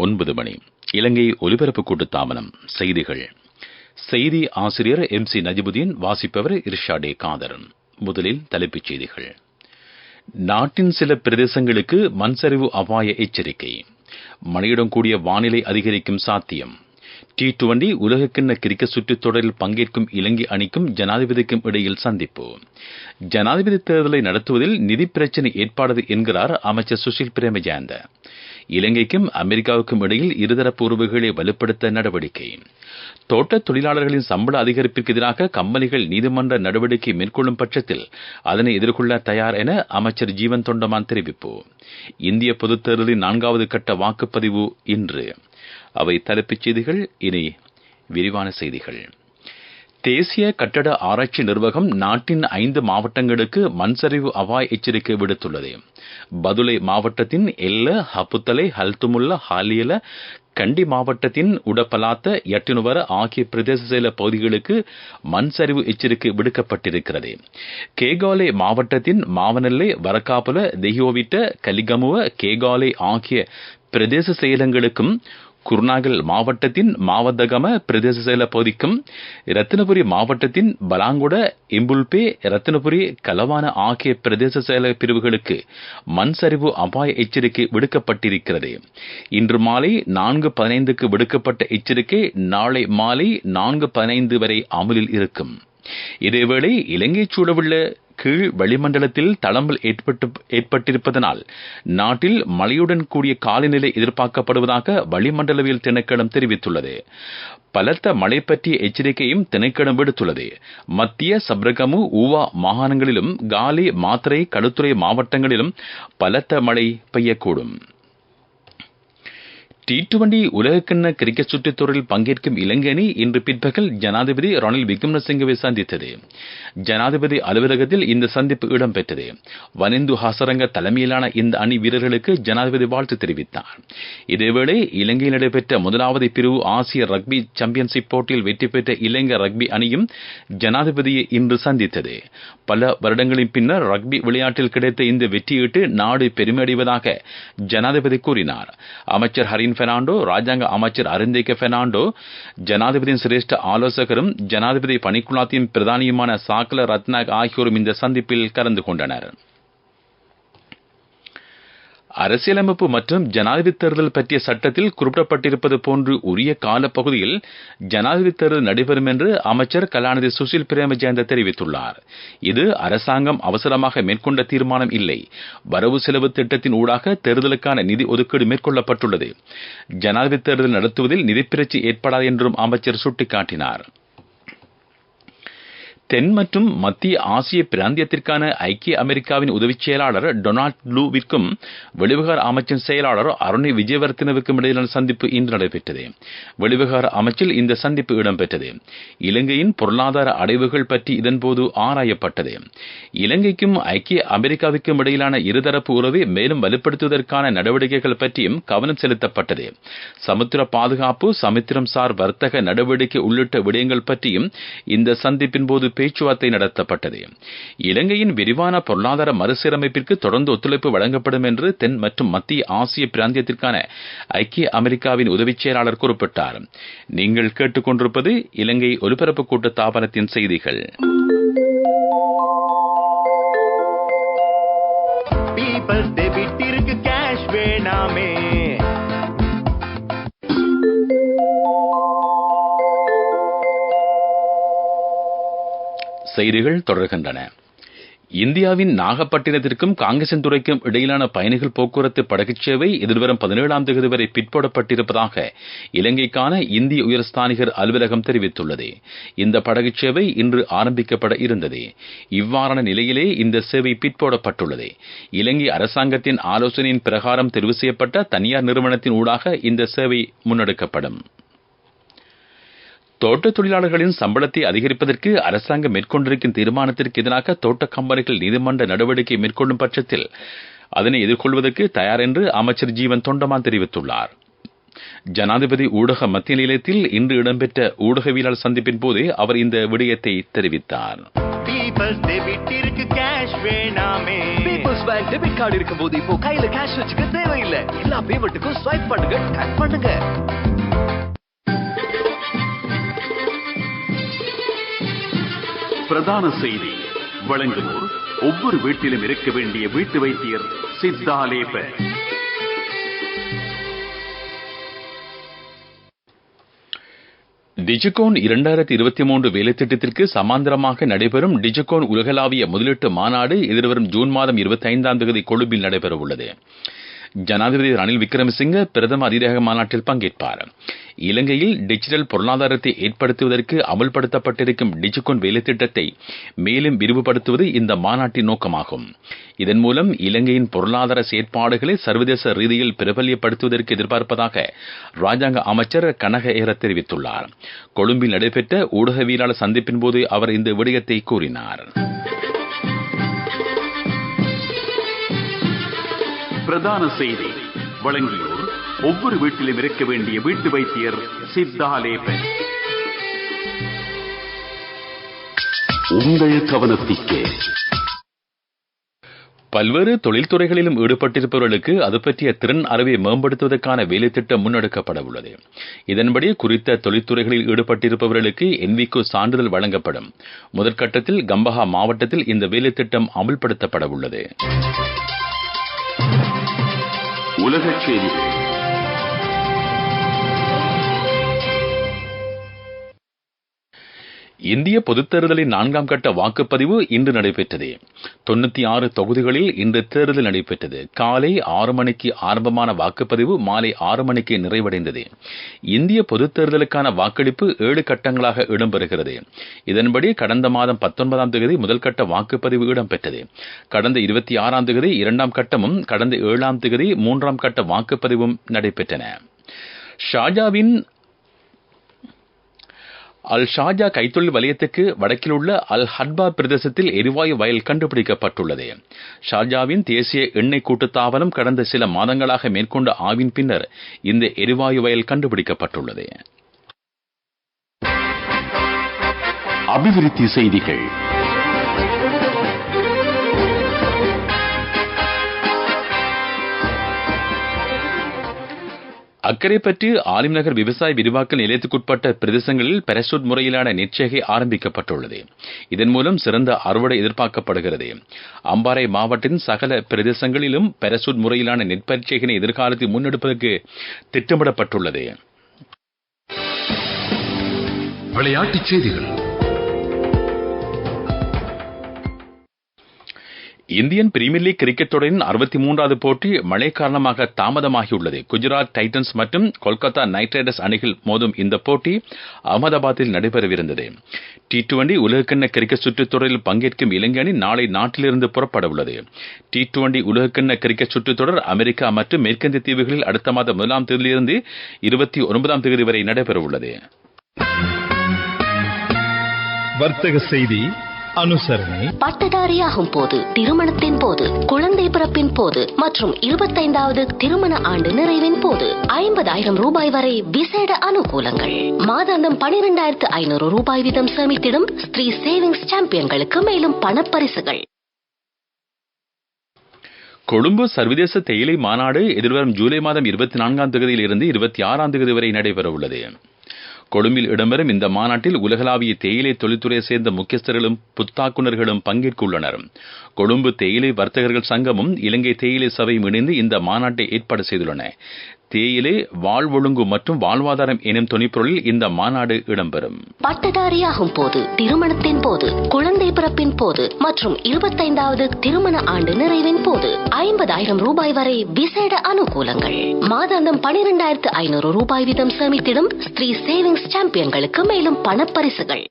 9 மணி. இலங்கை ஒலிபரப்பு கூட்டுத்தாபனம் செய்திகள். செய்தி ஆசிரியர் MC நஜிபுதீன். வாசிப்பவர் இர்ஷாடே காதரன். முதலில் தலைப்புச் செய்திகள். நாட்டின் சில பிரதேசங்களுக்கு மண்சரிவு அபாய எச்சரிக்கை. மழையுடன் கூடிய வானிலை அதிகரிக்கும் சாத்தியம். T20 உலகக்கிண்ண கிரிக்கெட் சுற்றுத் தொடரில் பங்கேற்கும் இலங்கை அணிக்கும் ஜனாதிபதிக்கும் இடையில் சந்திப்பு. ஜனாதிபதி தேர்தலை நடத்துவதில் நிதி பிரச்சினை ஏற்படாது என்கிறார் அமைச்சர் சுஷில் பிரேமஜயந்த. இலங்கைக்கும் அமெரிக்காவுக்கும் இடையில் இருதரப்பு உறவுகளை வலுப்படுத்த நடவடிக்கை. தோட்ட தொழிலாளர்களின் சம்பள அதிகரிப்பிற்கு எதிராக கம்பெனிகள் நீதிமன்ற நடவடிக்கை மேற்கொள்ளும் பட்சத்தில் அதனை எதிர்கொள்ள தயார் என அமைச்சர் ஜீவன் தொண்டமான் தெரிவிப்பு. இந்திய பொதுத் தேர்தலின் 4வது கட்ட வாக்குப்பதிவு இன்று. அவை தலைப்புச் செய்திகள். இனி விரிவான செய்திகள். தேசிய கட்டட ஆராய்ச்சி நிர்வாகம் நாட்டின் 5 மாவட்டங்களுக்கு மண்சரிவு அபாய எச்சரிக்கை விடுத்துள்ளது. பதுளை மாவட்டத்தின் எல்ல, ஹப்புத்தலை, ஹல்துமுல்ல, ஹாலியல, கண்டி மாவட்டத்தின் உடப்பலாத்த, யட்டினுவர ஆகிய பிரதேச செயல பகுதிகளுக்கு மண்சரிவு எச்சரிக்கை விடுக்கப்பட்டிருக்கிறது. கேகாலே மாவட்டத்தின் மாவனல்லை, வரக்காபுல, தெஹியோவிட்ட, கலிகமுவ, கேகாலே ஆகிய பிரதேச செயலங்களுக்கும், குருநாகல் மாவட்டத்தின் மாவதகம பிரதேச செயல பகுதிக்கும், ரத்தினபுரி மாவட்டத்தின் பலாங்குட, இம்புல்பே, ரத்தினபுரி, கலவான ஆகிய பிரதேச செயல பிரிவுகளுக்கு மண்சரிவு அபாய எச்சரிக்கை விடுக்கப்பட்டிருக்கிறது. இன்று மாலை 4:15க்கு விடுக்கப்பட்ட எச்சரிக்கை நாளை மாலை 4:15 வரை அமலில் இருக்கும். இதேவேளை இலங்கை சூழவுள்ள கீழ் வளிமண்டலத்தில் தளம்பல் ஏற்பட்டிருப்பதனால் நாட்டில் மழையுடன் கூடிய காலநிலை எதிர்பார்க்கப்படுவதாக வளிமண்டலவியல் திணைக்களம் தெரிவித்துள்ளது. பலத்த மழை பற்றிய எச்சரிக்கையும் திணைக்களம் விடுத்துள்ளது. மத்திய சப்ரகமு, ஊவா மாகாணங்களிலும் காலி, மாத்தறை, களுத்துறை மாவட்டங்களிலும் பலத்த மழை பெய்யக்கூடும். T20 உலகக்கிண்ண கிரிக்கெட் சுற்றுத் தொடரில் பங்கேற்கும் இலங்கை அணி இன்று பிற்பகல் ஜனாதிபதி ரணில் விக்ரமசிங்கவை சந்தித்தது. ஜனாதிபதி அலுவலகத்தில் இந்த சந்திப்பு இடம்பெற்றது. வனிந்து ஹசரங்க தலைமையிலான இந்த அணி வீரர்களுக்கு ஜனாதிபதி வாழ்த்து தெரிவித்தார். இதேவேளை இலங்கையில் நடைபெற்ற 1வது பிரிவு ஆசிய ரக்பி சாம்பியன்ஷிப் போட்டியில் வெற்றி பெற்ற இலங்கை ரக்பி அணியும் ஜனாதிபதியை இன்று சந்தித்தது. பல வருடங்களின் பின்னர் ரக்பி விளையாட்டில் கிடைத்த இந்த வெற்றியீட்டு நாடு பெருமையடைவதாக ஜனாதிபதி கூறினார். அமைச்சர் ஹரின் பெர்னாண்டோ, ராஜாங்க அமைச்சர் அருந்தேக பெர்னாண்டோ, ஜனாதிபதியின் சிரேஷ்ட ஆலோசகரும் ஜனாதிபதி பணிக்குழாத்தின் பிரதானியுமான சாக்கல ரத்நாக் ஆகியோரும் இந்த சந்திப்பில் கலந்து கொண்டனர். அரசியலமைப்பு மற்றும் ஜனாதிபதி தேர்தல் பற்றிய சட்டத்தில் குறிப்பிடப்பட்டிருப்பது போன்று உரிய காலப்பகுதியில் ஜனாதிபதி தேர்தல் நடைபெறும் என்று அமைச்சர் கலாநிதி சுஷில் பிரேமஜயந்த தெரிவித்துள்ளார். இது அரசாங்கம் அவசரமாக மேற்கொண்ட தீர்மானம் இல்லை. வரவு செலவு திட்டத்தின் ஊடாக தேர்தலுக்கான நிதி ஒதுக்கீடு மேற்கொள்ளப்பட்டுள்ளது. ஜனாதிபதி தேர்தல் நடத்துவதில் நிதிப்பிரச்சி ஏற்படாது என்றும் அமைச்சர் சுட்டிக்காட்டினார். தென் மற்றும் மத்திய ஆசிய பிராந்தியத்திற்கான ஐக்கிய அமெரிக்காவின் உதவிச் செயலாளர் டொனால்ட் லூவிற்கும் வெளிவிவகார அமைச்சின் செயலாளர் அருணி விஜயவர்த்தனவுக்கும் இடையிலான சந்திப்பு இன்று நடைபெற்றது. வெளிவிவகார அமைச்சில் இந்த சந்திப்பு இடம்பெற்றது. இலங்கையின் பொருளாதார அடைவுகள் பற்றி இதன்போது ஆராயப்பட்டது. இலங்கைக்கும் ஐக்கிய அமெரிக்காவுக்கும் இடையிலான இருதரப்பு உறவை மேலும் வலுப்படுத்துவதற்கான நடவடிக்கைகள் பற்றியும் கவனம் செலுத்தப்பட்டது. சமுத்திர பாதுகாப்பு, சமுத்திரம் சார் வர்த்தக நடவடிக்கை உள்ளிட்ட விடயங்கள் பற்றியும் இந்த சந்திப்பின் போது பேச்சுவார்த்தை நடத்தப்பட்டது. இலங்கையின் விரிவான பொருளாதார மறுசீரமைப்பிற்கு தொடர்ந்து ஒத்துழைப்பு வழங்கப்படும் என்று தென் மற்றும் மத்திய ஆசிய பிராந்தியத்திற்கான ஐக்கிய அமெரிக்காவின் உதவிச் செயலாளர் குறிப்பிட்டார். நீங்கள் கேட்டுக்கொண்டிருப்பது இலங்கை ஒலிபரப்பு கூட்டுத்தாபனத்தின் செய்திகள். செய்திகள் தொடர்கின்றன. இந்தியாவின் நாகப்பட்டினத்திற்கும் காங்கேசன்துறைக்கும் இடையிலான பயணிகள் போக்குவரத்து படகுச் சேவை எதிர்வரும் 17ஆம் தேதி வரை பிற்போடப்பட்டிருப்பதாக இலங்கைக்கான இந்திய உயர்ஸ்தானிகர் அலுவலகம் தெரிவித்துள்ளது. இந்த படகுச் சேவை இன்று ஆரம்பிக்கப்பட இருந்தது. இவ்வாறான நிலையிலே இந்த சேவை பிற்போடப்பட்டுள்ளது. இலங்கை அரசாங்கத்தின் ஆலோசனையின் பிரகாரம் தெரிவு செய்யப்பட்ட தனியார் நிறுவனத்தின் ஊடாக இந்த சேவை முன்னெடுக்கப்படும். தோட்ட தொழிலாளர்களின் சம்பளத்தை அதிகரிப்பதற்கு அரசாங்கம் மேற்கொண்டிருக்கும் தீர்மானத்திற்கு எதிராக தோட்ட கம்பெனிகள் நீதிமன்ற நடவடிக்கை மேற்கொள்ளும் பட்சத்தில் அதனை எதிர்கொள்வதற்கு தயார் என்று அமைச்சர் ஜீவன் தொண்டமான் தெரிவித்துள்ளார். ஜனாதிபதி ஊடக மத்திய நிலையத்தில் இன்று இடம்பெற்ற ஊடகவியலாளர் சந்திப்பின் போது அவர் இந்த விடயத்தை தெரிவித்தார். பேங்க் டெபிட் கார்டு இருக்கும்போது இப்போ கையில கேஷ் வச்சுக்க தேவையில்லை. எல்லா பேமெண்ட்டுக்கும் ஸ்வைப் பண்ணுங்க, டேப் பண்ணுங்க. பிரதான செய்தி வழங்குவோர் ஒவ்வொரு வீட்டிலும் இருக்க வேண்டிய வீட்டு வைத்தியர் சித்தாலேப. டிஜிகோன் 2023 வேலைத்திட்டத்திற்கு சமாந்தரமாக நடைபெறும் டிஜிகோன் உலகளாவிய முதலீட்டு மாநாடு எதிர்வரும் ஜூன் மாதம் 25ஆம் தேதி கொழும்பில் நடைபெறவுள்ளது. ஜனாதிபதி ரணில் விக்ரமசிங்க பிரதம அதிரக மாநாட்டில் பங்கேற்பார். இலங்கையில் டிஜிட்டல் பொருளாதாரத்தை ஏற்படுத்துவதற்கு அமல்படுத்தப்பட்டிருக்கும் டிஜிகோன் வேலைத்திட்டத்தை மேலும் விரிவுபடுத்துவது இந்த மாநாட்டின் நோக்கமாகும். இதன் மூலம் இலங்கையின் பொருளாதார செயற்பாடுகளை சர்வதேச ரீதியில் பிரபல்யப்படுத்துவதற்கு எதிர்பார்ப்பதாக ராஜாங்க அமைச்சர் கனகஹேர தெரிவித்துள்ளார். கொழும்பில் நடைபெற்ற ஊடகவியலாளர் சந்திப்பின் போது அவர் இந்த விடயத்தை கூறினார். பிரதான செய்தி வழங்கியோர் ஒவ்வொரு வீட்டிலும் இருக்க வேண்டிய வீட்டு வைத்தியர் சித்தாலேப. உங்கள் கவனத்திற்கு பல்வேறு தொழில்துறைகளிலும் ஈடுபட்டிருப்பவர்களுக்கு அது பற்றிய திறன் அறிவை மேம்படுத்துவதற்கான வேலைத்திட்டம் முன்னெடுக்கப்பட உள்ளது. இதன்படி குறித்த தொழில்துறைகளில் ஈடுபட்டிருப்பவர்களுக்கு NVQ சான்றிதழ் வழங்கப்படும். முதற்கட்டத்தில் கம்பஹா மாவட்டத்தில் இந்த வேலைத்திட்டம் அமல்படுத்தப்பட உள்ளது. உலகச் செய்திகள். இந்திய பொதுத் தேர்தலின் 4ஆம் கட்ட வாக்குப்பதிவு இன்று நடைபெற்றது. 96 தொகுதிகளில் இன்று தேர்தல் நடைபெற்றது. காலை 6 மணிக்கு ஆரம்பமான வாக்குப்பதிவு மாலை 6 மணிக்கு நிறைவடைந்தது. இந்திய பொதுத் தேர்தலுக்கான வாக்களிப்பு 7 கட்டங்களாக இடம்பெறுகிறது. இதன்படி கடந்த மாதம் 19ஆம் தேதி முதல் கட்ட வாக்குப்பதிவு இடம்பெற்றது. கடந்த 26ஆம் தேதி 2ஆம் கட்டமும் கடந்த 7ஆம் தேதி 3ஆம் கட்ட வாக்குப்பதிவும் நடைபெற்றன. ஷாஜாவின் அல் ஷாஜா கைத்தொழில் வலயத்துக்கு வடக்கில் உள்ள அல் ஹட்பா பிரதேசத்தில் எரிவாயு வயல் கண்டுபிடிக்கப்பட்டுள்ளது. ஷாஜாவின் தேசிய எண்ணெய் கூட்டுத்தாபனம் கடந்த சில மாதங்களாக மேற்கொண்ட ஆய்வின் பின்னர் இந்த எரிவாயு வயல் கண்டுபிடிக்கப்பட்டுள்ளது. அபிவிருத்தி செய்திகள். அக்கரைப்பற்று ஆலிம்நகர் விவசாய விரிவாக்க நிலையத்துக்குட்பட்ட பிரதேசங்களில் பாராசூட் முறையிலான நெற்செய்கை ஆரம்பிக்கப்பட்டுள்ளது. இதன் மூலம் சிறந்த அறுவடை எதிர்பார்க்கப்படுகிறது. அம்பாறை மாவட்டத்தின் சகல பிரதேசங்களிலும் பாராசூட் முறையிலான நெற்பயிற்சியினை எதிர்காலத்தில் முன்னெடுப்பதற்கு திட்டமிடப்பட்டுள்ளது. விளையாட்டுச் செய்திகள். இந்தியன் பிரீமியர் லீக் கிரிக்கெட் தொடரின் 63வது போட்டி மழை காரணமாக தாமதமாகியுள்ளது. குஜராத் டைட்டன்ஸ் மற்றும் கொல்கத்தா நைட் ரைடர்ஸ் அணிகள் மோதும் இந்த போட்டி அகமதாபாத்தில் நடைபெறவிருந்தது. T20 உலகக்கிண்ண கிரிக்கெட் சுற்றுத் தொடரில் பங்கேற்கும் இலங்கை அணி நாளை நாட்டிலிருந்து புறப்பட உள்ளது. T20 உலகக்கிண்ண கிரிக்கெட் சுற்றுத் தொடர் அமெரிக்கா மற்றும் மேற்கிந்திய தீவுகளில் அடுத்த மாதம் 1ஆம் தேதியிலிருந்து 29ஆம் தேதி வரை நடைபெறவுள்ளது. வர்த்தக செய்தி அனுசரணை. பட்டதாரியாகும் போது, திருமணத்தின் போது, குழந்தை பிறப்பின் போது மற்றும் 25வது திருமண ஆண்டு நிறைவின் போது 50,000 ரூபாய் வரை விசேட அனுகூலங்கள். மாதாந்தம் 12,500 ரூபாய் வீதம் சேமித்திடும் ஸ்ரீ சேவிங்ஸ் சாம்பியன்களுக்கு மேலும் பணப்பரிசுகள். கொழும்பு சர்வதேச தேயிலை மாநாடு எதிர்வரும் ஜூலை மாதம் 24ஆம் தேதியிலிருந்து 26ஆம் தேதி வரை நடைபெறவுள்ளது. கொழும்பில் இடம்பெறும் இந்த மாநாட்டில் உலகளாவிய தேயிலை தொழில்துறையை சேர்ந்த முக்கியஸ்தர்களும் புத்தாக்குனர்களும் பங்கேற்க உள்ளனர். கொழும்பு தேயிலை வர்த்தகர்கள் சங்கமும் இலங்கை தேயிலை சபையும் இணைந்து இந்த மாநாட்டை ஏற்பாடு செய்துள்ளன. தேயிலை வாழ்வொழுங்கு மற்றும் வாழ்வாதாரம் எனும் துணைப்பொருளில் இந்த மாநாடு இடம்பெறும். பட்டதாரியாகும் போது, திருமணத்தின் போது, குழந்தை பிறப்பின் போது மற்றும் 25வது திருமண ஆண்டு நிறைவின் போது 50,000 ரூபாய் வரை விசேட அனுகூலங்கள். மாதாந்தம் 12,500 ரூபாய் வீதம் சேமித்திடும் ஸ்ரீ சேவிங்ஸ் சாம்பியன்களுக்கு மேலும் பணப்பரிசுகள்.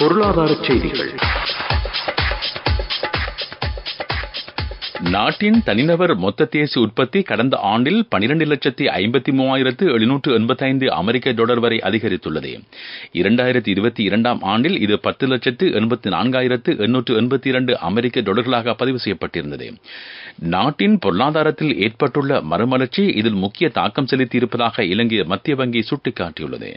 பொருளாதார செய்திகள். நாட்டின் தனிநபர் மொத்த தேசிய உற்பத்தி கடந்த ஆண்டில் 12,53,785 அமெரிக்க டாலர் வரை அதிகரித்துள்ளது. 2022ஆம் ஆண்டில் இது 10,84,882 அமெரிக்க டாலர்களாக பதிவு செய்யப்பட்டிருந்தது. நாட்டின் பொருளாதாரத்தில் ஏற்பட்டுள்ள மறுமலர்ச்சி இதில் முக்கிய தாக்கம் செலுத்தியிருப்பதாக இலங்கை மத்திய வங்கி சுட்டிக்காட்டியுள்ளது.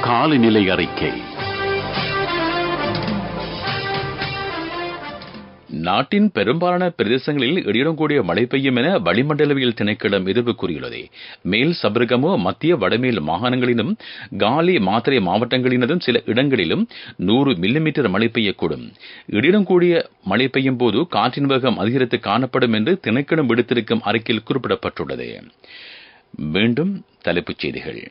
காலநிலை அறிக்கை. நாட்டின் பெரும்பாலான பிரதேசங்களில் இடியுடன் கூடிய மழை பெய்யும் என வளிமண்டலவியல் திணைக்களம் எதிர்ப்பு கூறியுள்ளது. மேல் சபரகமோ மத்திய வடமேல் மாகாணங்களிலும் காலி மாத்தறை மாவட்டங்களினதும் சில இடங்களிலும் 100 மில்லிமீட்டர் மழை பெய்யக்கூடும். இடியுடன் கூடிய மழை பெய்யும் போது காற்றின் வேகம் அதிகரித்து காணப்படும் என்று திணைக்களம் விடுத்திருக்கும் அறிக்கையில் குறிப்பிடப்பட்டுள்ளது. மீண்டும் தலைப்புச் செய்திகள்.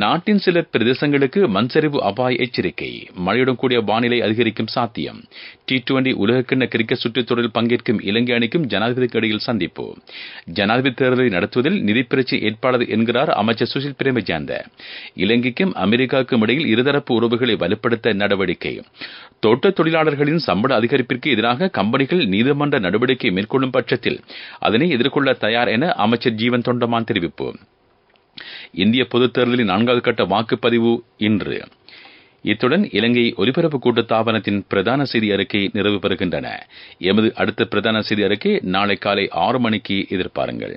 நாட்டின் சில பிரதேசங்களுக்கு மண்சரிவு அபாய எச்சரிக்கை. மழையுடன் கூடிய வானிலை அதிகரிக்கும் சாத்தியம். T20 உலகக்கிண்ண கிரிக்கெட் சுற்றுத் தொடரில் பங்கேற்கும் இலங்கை அணிக்கும் ஜனாதிபதிக்கு இடையில் சந்திப்பு. ஜனாதிபதி தேர்தலை நடத்துவதில் நிதி பிரச்சினை ஏற்படாது என்கிறார் அமைச்சர் சுசில் பிரேமஜாந்த. இலங்கைக்கும் அமெரிக்காவுக்கும் இடையில் இருதரப்பு உறவுகளை வலுப்படுத்த நடவடிக்கை. தோட்ட தொழிலாளர்களின் சம்பள அதிகரிப்பிற்கு எதிராக கம்பெனிகள் நீதிமன்ற நடவடிக்கை மேற்கொள்ளும் பட்சத்தில் அதனை எதிர்கொள்ள தயார் என அமைச்சர் ஜீவன் தொண்டமான் தெரிவிப்பு. இந்திய பொதுத் தேர்தலின் 4வது கட்ட வாக்குப்பதிவு இன்று. இத்துடன் இலங்கை ஒலிபரப்பு கூட்டுத்தாபனத்தின் பிரதான செய்தி அறிக்கை நிறைவு பெறுகின்றன. எமது அடுத்த பிரதான செய்தி அறிக்கை நாளை காலை 6 மணிக்கு எதிர்பாருங்கள்.